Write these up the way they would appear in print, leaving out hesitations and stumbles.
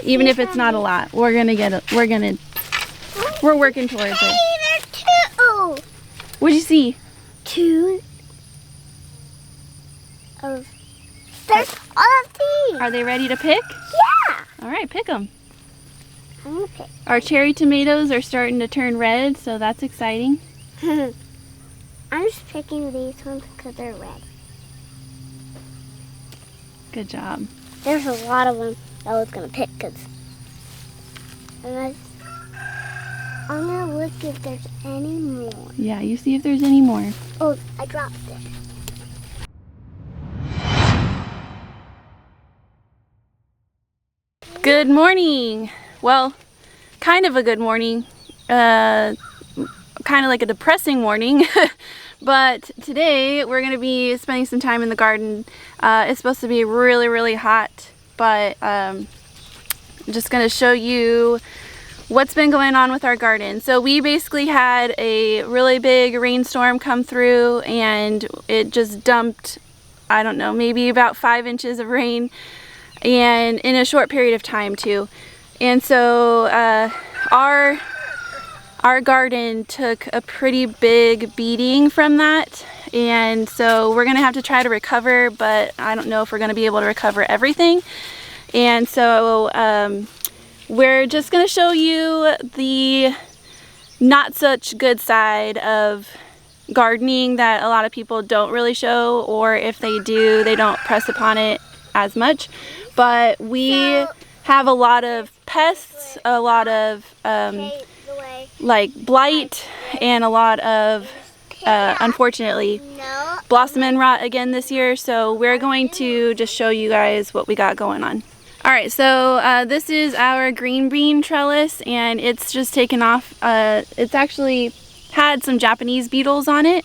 Even if it's not a lot, we're gonna get it. We're working towards it. There's two. What'd you see? Two. There's all of these. Are they ready to pick? Yeah. All right, pick them. I'm gonna pick. Our cherry tomatoes are starting to turn red, so that's exciting. I'm just picking these ones because they're red. Good job. There's a lot of them that I was gonna pick I'm gonna look if there's any more. Yeah, you see if there's any more. Oh, I dropped it. Good morning. Well, kind of a good morning. Kind of like a depressing morning. But today we're going to be spending some time in the garden. It's supposed to be really, really hot, but I'm just going to show you what's been going on with our garden. So we basically had a really big rainstorm come through and it just dumped, I don't know, maybe about 5 inches of rain, and in a short period of time too. And so our garden took a pretty big beating from that, and so we're gonna have to try to recover, but I don't know if we're gonna be able to recover everything. And so we're just gonna show you the not such good side of gardening that a lot of people don't really show, or if they do, they don't press upon it as much. But we have a lot of pests, a lot of like blight, and a lot of unfortunately blossom end rot again this year. So we're going to just show you guys what we got going on. Alright, so this is our green bean trellis, and it's just taken off. It's actually had some Japanese beetles on it,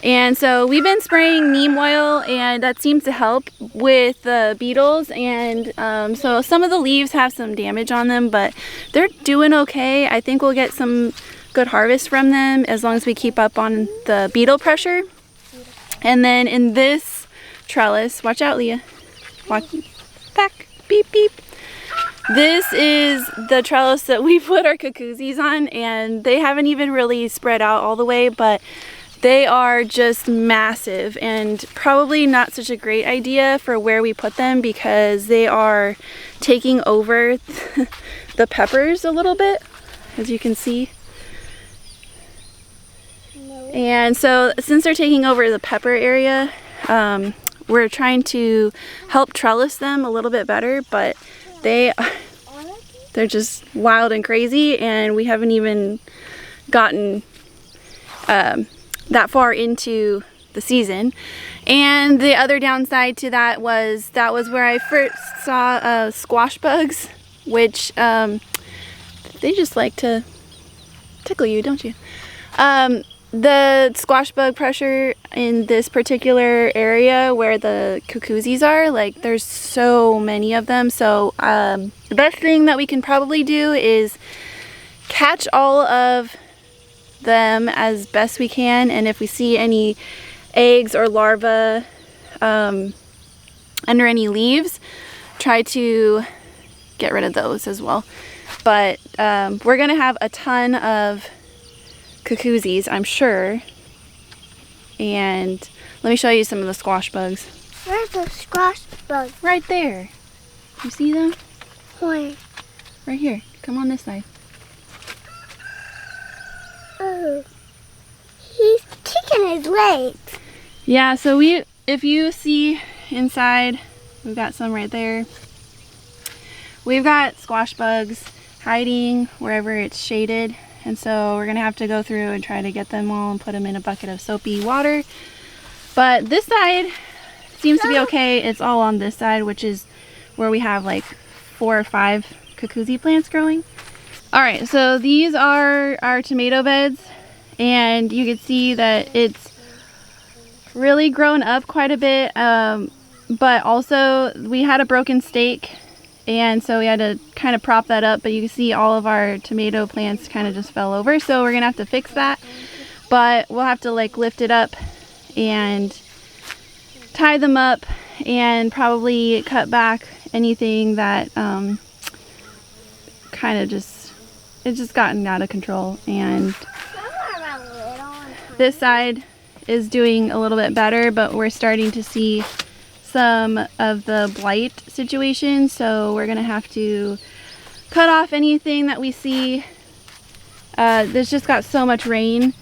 and so we've been spraying neem oil, and that seems to help with the beetles. And so some of the leaves have some damage on them, but they're doing okay. I think we'll get some good harvest from them as long as we keep up on the beetle pressure. And then in this trellis, watch out, Leah. Watch back, beep beep. This is the trellis that we put our cuckoosies on, and they haven't even really spread out all the way, but they are just massive, and probably not such a great idea for where we put them because they are taking over the peppers a little bit, as you can see. And so since they're taking over the pepper area, we're trying to help trellis them a little bit better, but they're just wild and crazy, and we haven't even gotten that far into the season. And the other downside to that was where I first saw squash bugs, which they just like to tickle you, don't you? The squash bug pressure in this particular area where the cuckoosies are, like, there's so many of them. So the best thing that we can probably do is catch all of them as best we can, and if we see any eggs or larvae under any leaves, try to get rid of those as well. But we're gonna have a ton of cuckoosies, I'm sure. And let me show you some of the squash bugs. Where's the squash bug? Right there. You see them? Where? Right here. Come on this side. Oh, he's kicking his legs. Yeah, so if you see inside, we've got some right there. We've got squash bugs hiding wherever it's shaded, and so we're gonna have to go through and try to get them all and put them in a bucket of soapy water. But this side seems to be okay. It's all on this side, which is where we have like 4 or 5 cuckoozy plants growing. All right, so these are our tomato beds, and you can see that it's really grown up quite a bit, but also we had a broken stake, and so we had to kind of prop that up, but you can see all of our tomato plants kind of just fell over, so we're gonna have to fix that. But we'll have to like lift it up and tie them up and probably cut back anything that kind of it's just gotten out of control. And this side is doing a little bit better, but we're starting to see some of the blight situation, so we're gonna have to cut off anything that we see. There's just got so much rain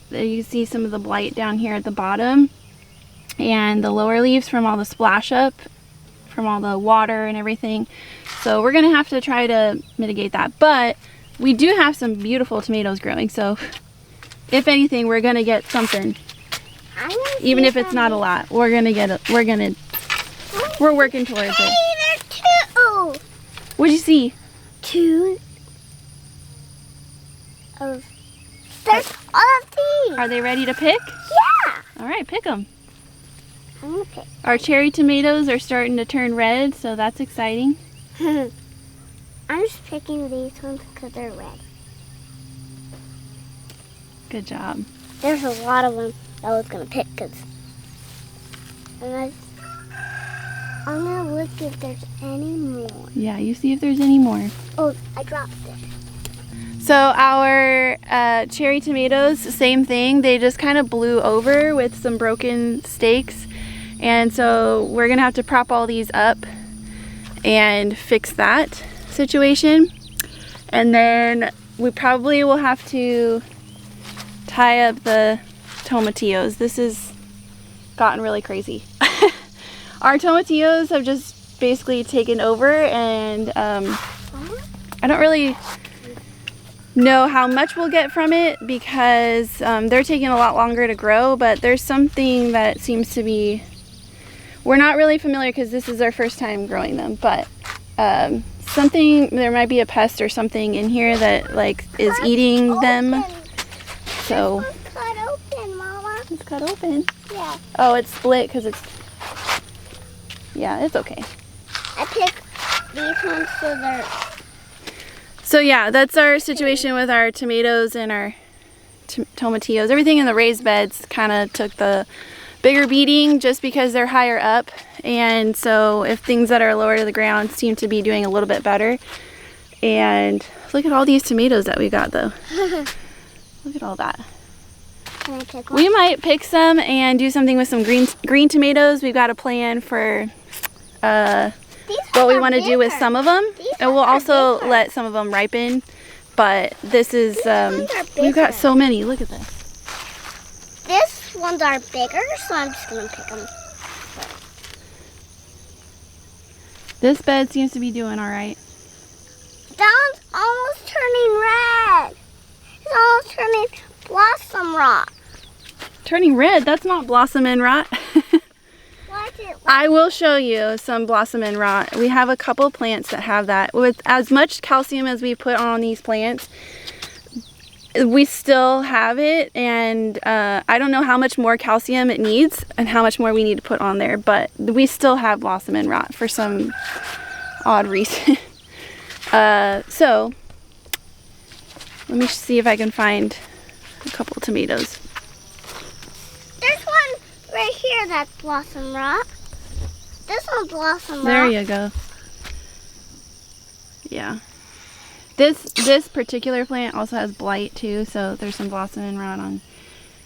that you can see some of the blight down here at the bottom, and the lower leaves from all the splash up from all the water and everything. So we're gonna have to try to mitigate that, but we do have some beautiful tomatoes growing, so if anything, we're gonna get something. Even if it's not a lot, we're gonna get it. We're working towards it. There's two. What'd you see? Two. There's all of these. Are they ready to pick? Yeah. All right, pick them. I'm gonna pick. Our cherry tomatoes are starting to turn red, so that's exciting. I'm just picking these ones because they're red. Good job. There's a lot of them that I was gonna pick I'm gonna look if there's any more. Yeah, you see if there's any more. Oh, I dropped it. So our cherry tomatoes, same thing. They just kind of blew over with some broken stakes. And so we're gonna have to prop all these up and fix that situation. And then we probably will have to tie up the tomatillos. This has gotten really crazy. Our tomatillos have just basically taken over, and I don't really know how much we'll get from it because they're taking a lot longer to grow, but there's something that seems to be, we're not really familiar because this is our first time growing them, but there might be a pest or something in here that like is eating them. So it's cut open, Mama. It's cut open. Yeah. Oh, it's split because it's, yeah, it's okay. I picked these ones so they're. So yeah, that's our situation with our tomatoes and our tomatillos. Everything in the raised beds kind of took the bigger beating just because they're higher up. And so if things that are lower to the ground seem to be doing a little bit better. And look at all these tomatoes that we got though. Look at all that. Can I pick one? We might pick some and do something with some green tomatoes. We've got a plan for what we want to do with some of them, and we'll also let some of them ripen. But this is we've got so many. Look at this. These ones are bigger, so I'm just gonna pick them. This bed seems to be doing all right. That one's almost turning red. It's almost turning blossom rot. Turning red? That's not blossom and rot. Why is it? I will show you some blossom and rot. We have a couple plants that have that. With as much calcium as we put on these plants, we still have it, and I don't know how much more calcium it needs and how much more we need to put on there, but we still have blossom and rot for some odd reason. So let me see if I can find a couple tomatoes. There's one right here that's blossom rot. This one's blossom rot. There you go. Yeah. This particular plant also has blight too, so there's some blossom and rot on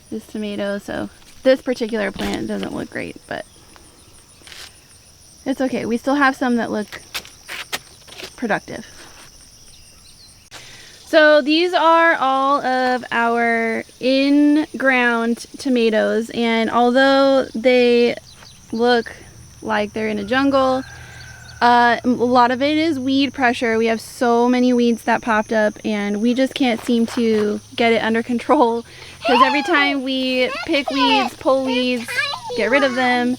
this tomato. So this particular plant doesn't look great, but it's okay. We still have some that look productive. So these are all of our in-ground tomatoes, and although they look like they're in a jungle, a lot of it is weed pressure. We have so many weeds that popped up, and we just can't seem to get it under control because every time we pick weeds, pull weeds, get rid of them,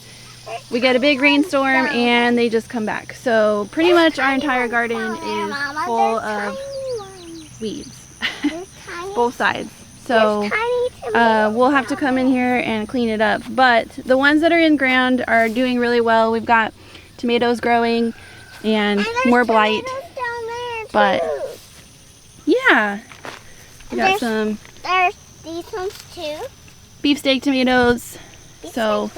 we get a big rainstorm and they just come back. So pretty much our entire garden is full of weeds, both sides. So we'll have to come in here and clean it up. But the ones that are in ground are doing really well. We've got tomatoes growing and more blight. But yeah, we got some. There's these ones too. Beefsteak tomatoes. So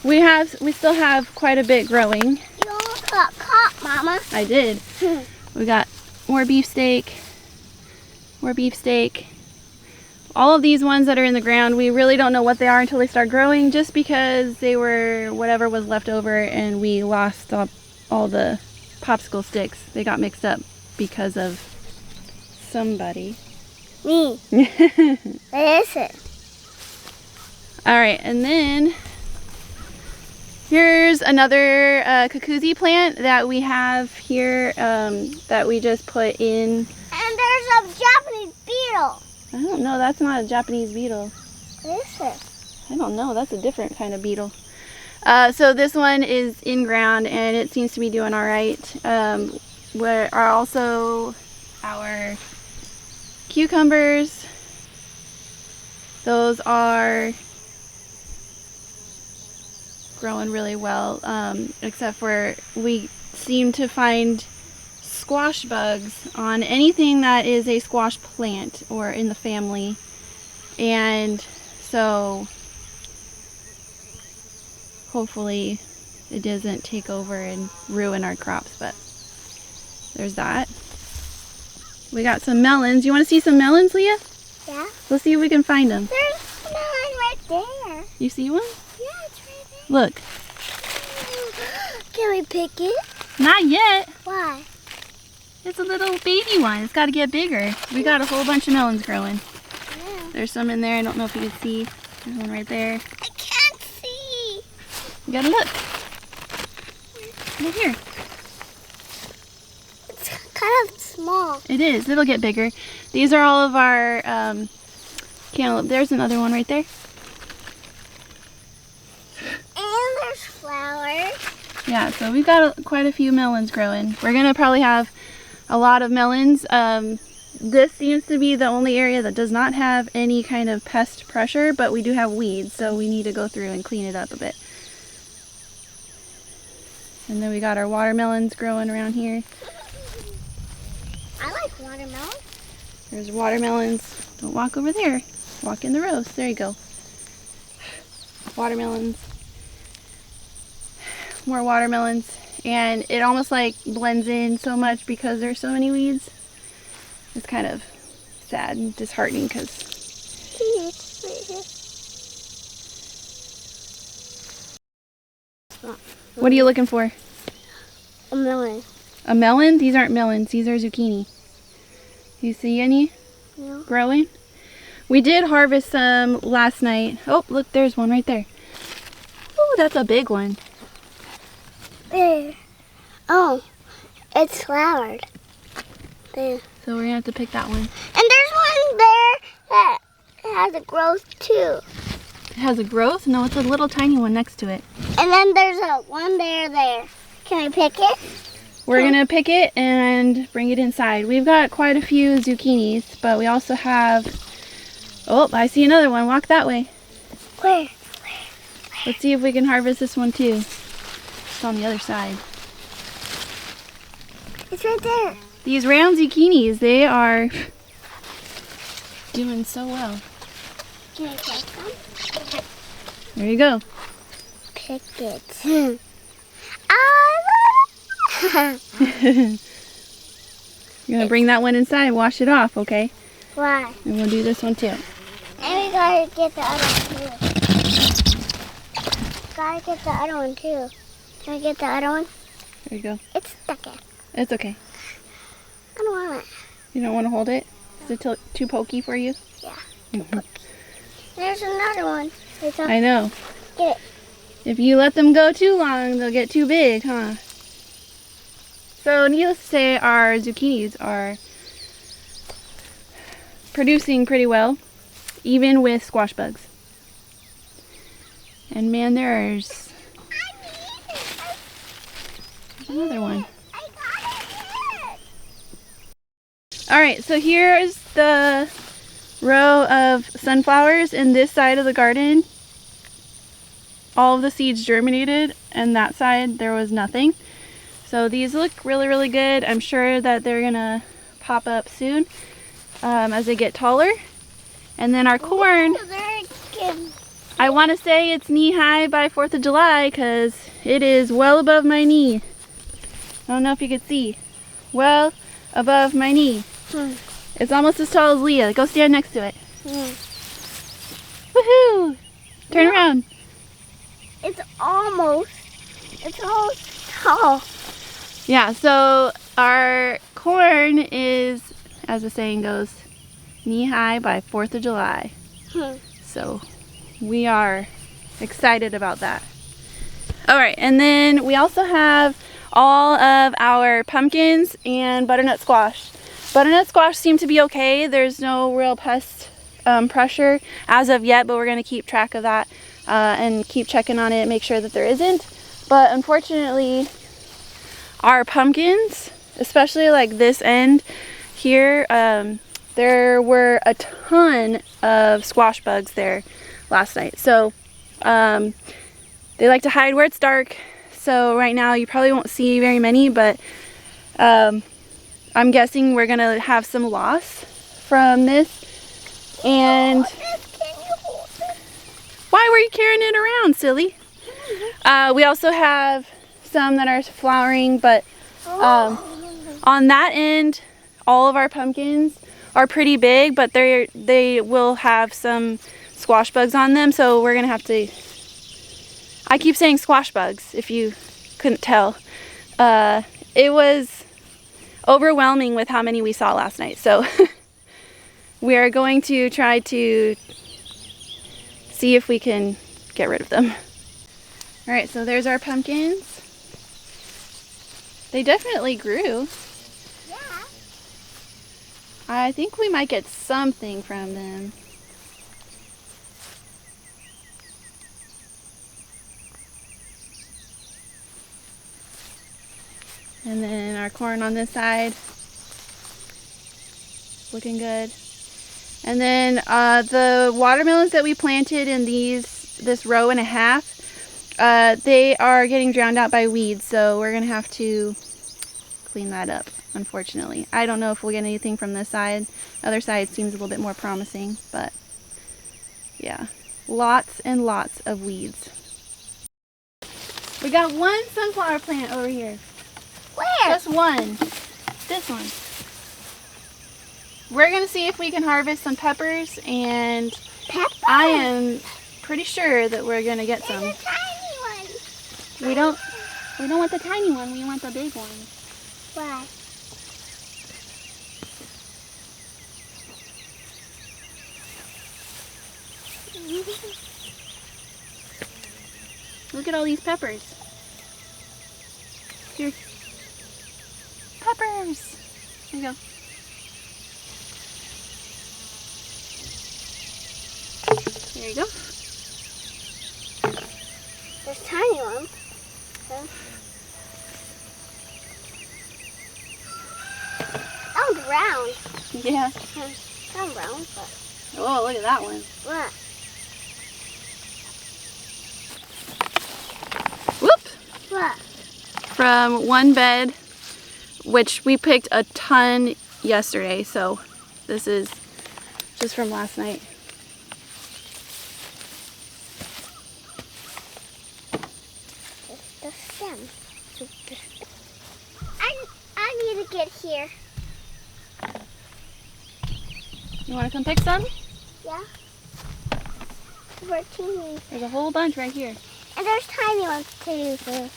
we still have quite a bit growing. You almost got caught, Mama. I did. We got more beefsteak, more beefsteak. All of these ones that are in the ground, we really don't know what they are until they start growing, just because they were whatever was left over and we lost all the popsicle sticks. They got mixed up because of somebody. Me. What is it? Alright, and then here's another cuckoozy plant that we have here that we just put in. And there's a Japanese beetle. I don't know, that's not a Japanese beetle. What is it? I don't know, that's a different kind of beetle. So this one is in ground and it seems to be doing alright. Where are also our cucumbers. Those are growing really well, except for we seem to find squash bugs on anything that is a squash plant or in the family, and so hopefully it doesn't take over and ruin our crops. But there's that. We got some melons. You want to see some melons, Leah? Yeah. Let's see if we can find them. There's one right there. You see one? Yeah, it's right there. Look. Can we pick it? Not yet. Why? It's a little baby one. It's got to get bigger. We got a whole bunch of melons growing. Yeah. There's some in there. I don't know if you can see. There's one right there. I can't see. You gotta look. Look here. It's kind of small. It is. It'll get bigger. These are all of our cantaloupe. There's another one right there. And there's flowers. Yeah, so we've got quite a few melons growing. We're gonna probably have a lot of melons. This seems to be the only area that does not have any kind of pest pressure, but we do have weeds, so we need to go through and clean it up a bit. And then we got our watermelons growing around here. I like watermelon. There's watermelons. Don't walk over there. Walk in the rows. There you go. Watermelons. More watermelons. And it almost like blends in so much because there's so many weeds. It's kind of sad and disheartening because what are you looking for? A melon. A melon? These aren't melons. These are zucchini. You see any No. growing? We did harvest some last night. Oh, look, there's one right there. Oh, that's a big one. There. Oh, it's flowered. There. So we're gonna have to pick that one. And there's one there that has a growth too. It has a growth? No, it's a little tiny one next to it. And then there's a one there. Can I pick it? We're gonna pick it and bring it inside. We've got quite a few zucchinis, but we also have, oh, I see another one. Walk that way. Where? Let's see if we can harvest this one too. It's on the other side. It's right there. These round zucchinis, they are doing so well. Can I pick them? There you go. Pick it. You're gonna bring that one inside and wash it off, okay? Why? And we'll do this one too. And we gotta get the other one too. Gotta get the other one too. Can I get the other one? There you go. It's stuck in. It's okay. I don't want it. You don't want to hold it? Is it too pokey for you? Yeah. There's another one. I know. Get it. If you let them go too long, they'll get too big, huh? So needless to say, our zucchinis are producing pretty well, even with squash bugs. And man, there's another one. I got it. Alright, so here's the row of sunflowers in this side of the garden. All of the seeds germinated, and that side there was nothing. So these look really, really good. I'm sure that they're gonna pop up soon as they get taller. And then our corn, I want to say it's knee-high by 4th of July because it is well above my knee. I don't know if you can see. Well above my knee. It's almost as tall as Leah. Go stand next to it. Woohoo! Turn around. It's almost tall. Yeah, so our corn is, as the saying goes, knee-high by 4th of July. So we are excited about that. All right, and then we also have all of our pumpkins and butternut squash. Butternut squash seem to be okay. There's no real pest pressure as of yet, but we're going to keep track of that and keep checking on it, make sure that there isn't. But unfortunately, our pumpkins, especially like this end here, there were a ton of squash bugs there last night. So they like to hide where it's dark. So right now you probably won't see very many, but I'm guessing we're gonna have some loss from this. And why were you carrying it around, silly? We also have some that are flowering, but on that end, all of our pumpkins are pretty big, but they will have some squash bugs on them. So we're gonna have to, I keep saying squash bugs if you couldn't tell. It was overwhelming with how many we saw last night. So we are going to try to see if we can get rid of them. All right, so there's our pumpkins. They definitely grew. Yeah. I think we might get something from them. And then our corn on this side, looking good. And then the watermelons that we planted in this row and a half, they are getting drowned out by weeds, so we're gonna have to clean that up, unfortunately. I don't know if we'll get anything from this side. The other side seems a little bit more promising, but yeah, lots and lots of weeds. We got one sunflower plant over here. Where? Just one. This one. We're gonna see if we can harvest some peppers, and Peppers? I am pretty sure that we're gonna get some. There's a tiny one. We don't want the tiny one, we want the big one. Why? Look at all these peppers. Here. Peppers! There you go. There you go. There's tiny ones. Sounds round. Yeah. Sounds round, but Oh, look at that one. what? Whoop! What? From one bed, which we picked a ton yesterday, so this is just from last night. The stem. I need to get here. You want to come pick some? Yeah. We're teeny. There's a whole bunch right here. And there's tiny ones too. So.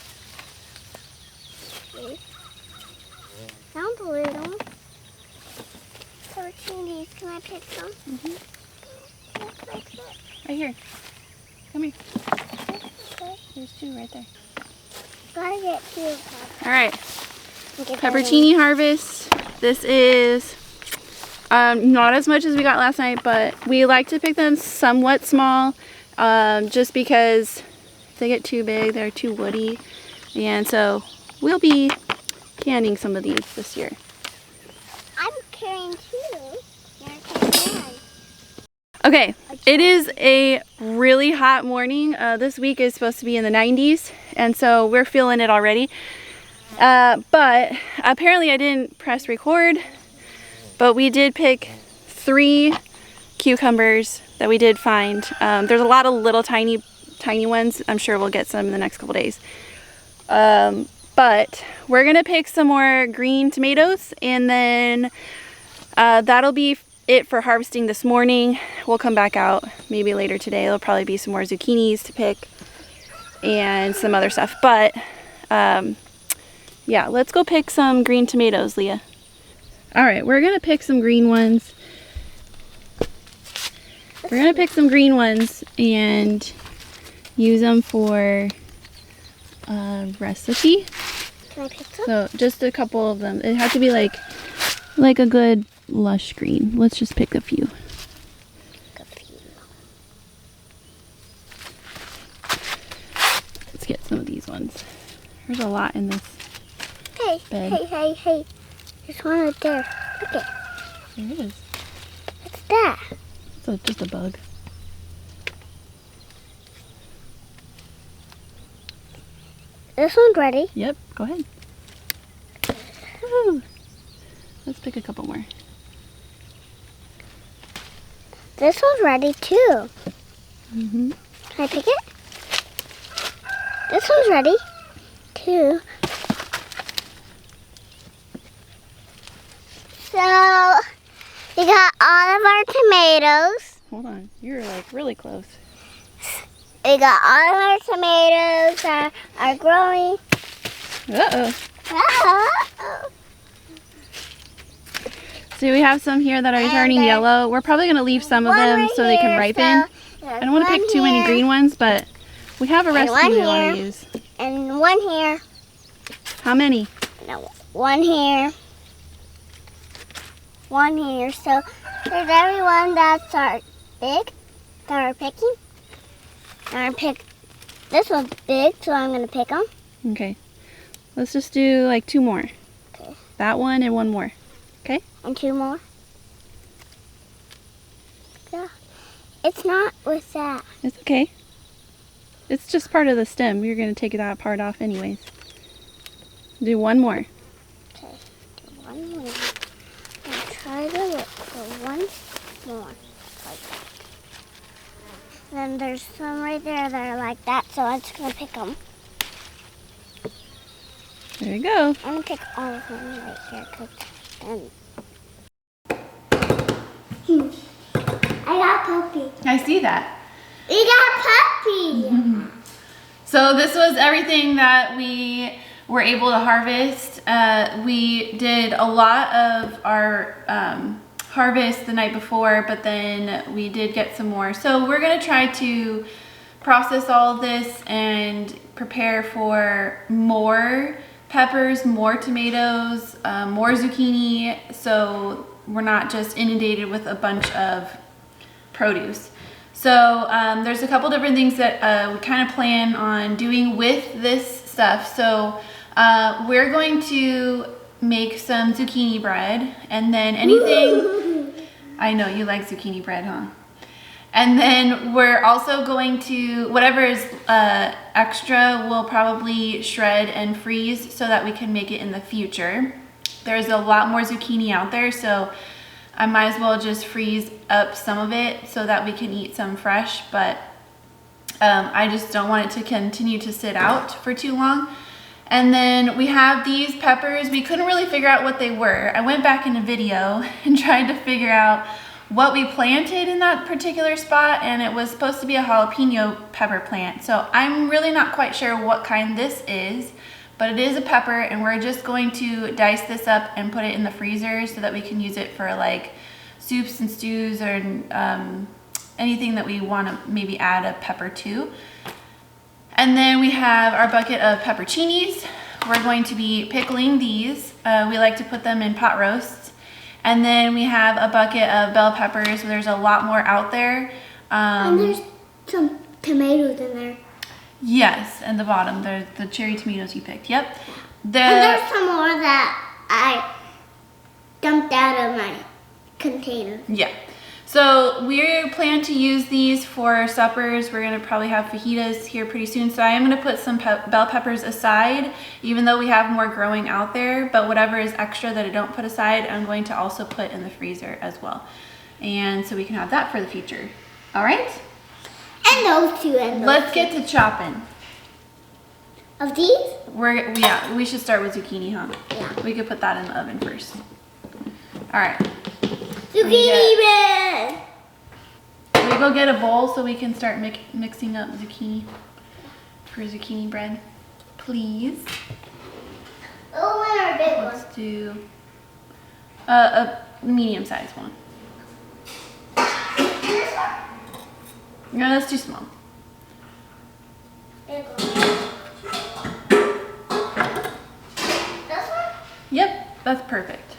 Sounds a little. Teenies. Can I pick some? Right here. Come here. There's two right there. Gotta get two. All right. Peppercini harvest. This is not as much as we got last night, but we like to pick them somewhat small, just because if they get too big, they're too woody, and so we'll be canning some of these this year. I'm carrying two. You're carrying one. Okay, it is a really hot morning. This week is supposed to be in the 90s, and so we're feeling it already. But apparently I didn't press record, but we did pick 3 cucumbers that we did find. There's a lot of little tiny ones. I'm sure we'll get some in the next couple days. But we're gonna pick some more green tomatoes, and then that'll be it for harvesting this morning. We'll come back out maybe later today. There'll probably be some more zucchinis to pick and some other stuff. But yeah, let's go pick some green tomatoes, Leah. All right, we're gonna pick some green ones. We're gonna pick some green ones and use them for a recipe. Can I pick some? So just a couple of them. It has to be like a good lush green. Let's just pick a few. Let's get some of these ones. There's a lot in this bed. Hey. There's one right there. Look it. There it is. What's that? So just a bug. This one's ready. Yep, go ahead. Woo. Let's pick a couple more. This one's ready too. Mm-hmm. Can I pick it? This one's ready too. So we got all of our tomatoes. Hold on, you're like really close. We got all of our tomatoes that are growing. Uh-oh. Uh-oh. So we have some here that are turning yellow. We're probably going to leave some of One them right so they can here, ripen. so I don't want to pick too many green ones, but we have a recipe we want to use. And one here. How many? No, one here. One here. So there's everyone that's our big that are picking. And I pick this one's big, so I'm gonna pick them. Okay. Let's just do like two more. Okay. That one and one more. Okay? And two more. Yeah. It's not with that. It's okay. It's just part of the stem. You're going to take that part off anyways. Do one more. Okay. Do one more. And try to look for one more. Like that. Then there's some right there that are like that, so I'm just gonna pick them. There you go. I'm gonna pick all of them right here, cause then. I got puppy. I see that. We got puppy. Mm-hmm. So this was everything that we were able to harvest. We did a lot of our harvest the night before, but then we did get some more. So we're gonna try to process all of this and prepare for more peppers, more tomatoes, more zucchini, so we're not just inundated with a bunch of produce. So there's a couple different things that we kind of plan on doing with this stuff. So we're going to make some zucchini bread, and then anything, I know you like zucchini bread, huh? And then we're also going to, whatever is extra, we'll probably shred and freeze so that we can make it in the future. There's a lot more zucchini out there, so I might as well just freeze up some of it so that we can eat some fresh, but I just don't want it to continue to sit out for too long. And then we have these peppers. We couldn't really figure out what they were. I went back in a video and tried to figure out what we planted in that particular spot, and it was supposed to be a jalapeno pepper plant. So I'm really not quite sure what kind this is, but it is a pepper, and we're just going to dice this up and put it in the freezer so that we can use it for like soups and stews or anything that we want to maybe add a pepper to. And then we have our bucket of pepperoncinis. We're going to be pickling these. We like to put them in pot roasts. And then we have a bucket of bell peppers. There's a lot more out there. And there's some tomatoes in there. Yes, and the bottom, the cherry tomatoes you picked. Yep. And there's some more that I dumped out of my container. Yeah. So we plan to use these for suppers. We're gonna probably have fajitas here pretty soon. So I am gonna put some bell peppers aside, even though we have more growing out there, but whatever is extra that I don't put aside, I'm going to also put in the freezer as well. And so we can have that for the future. All right? And those two. And those Let's get to chopping. Of these? Yeah, we should start with zucchini, huh? Yeah. We could put that in the oven first. All right. Zucchini bread! Can we go get a bowl so we can start mixing up zucchini for zucchini bread, please? Little one or a big one? Let's do a medium-sized one. This one? No, that's too small. Big one. This one? Yep, that's perfect.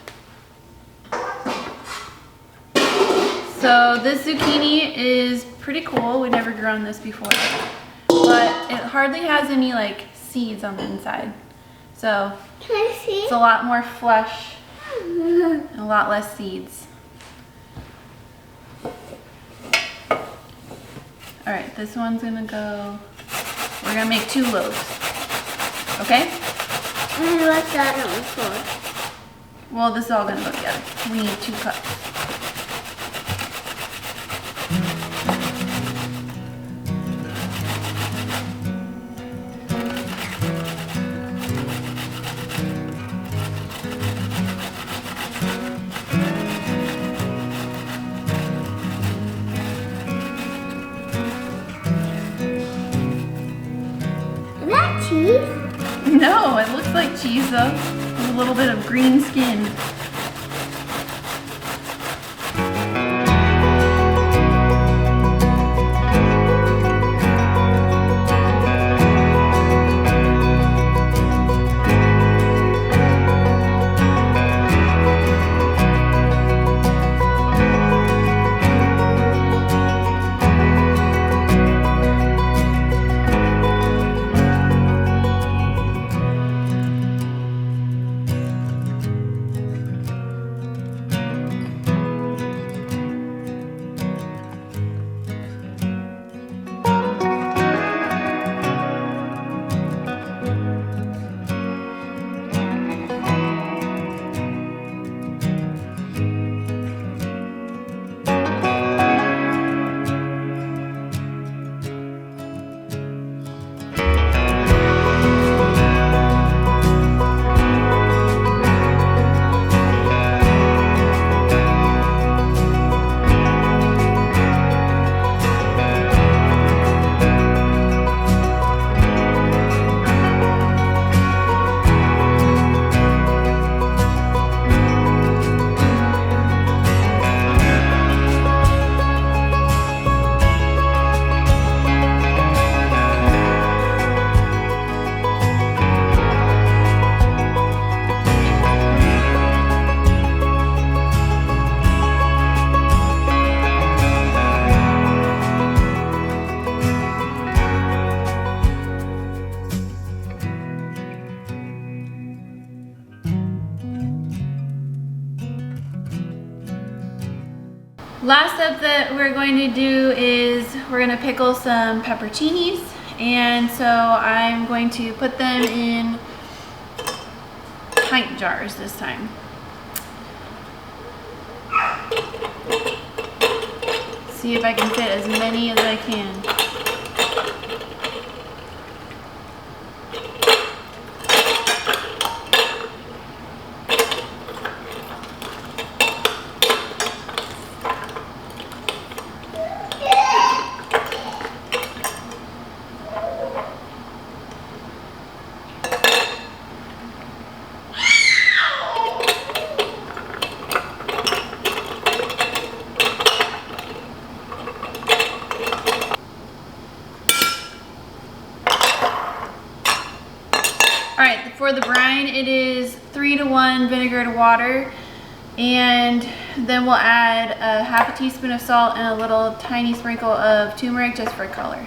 So this zucchini is pretty cool. We've never grown this before, but it hardly has any like seeds on the inside. So Can I see? it's a lot more flesh and a lot less seeds. All right, this one's gonna go, we're gonna make 2 loaves, okay? And what's the other one for? Well, this is all gonna go together. We need 2 cups. Is that cheese? No, it looks like cheese though, with a little bit of green skin. Last step that we're going to do is we're going to pickle some pepperoncinis, and so I'm going to put them in pint jars this time. See if I can fit as many as I can. Alright, for the brine, it is 3-to-1 vinegar to water, and then we'll add a half a teaspoon of salt and a little tiny sprinkle of turmeric just for color.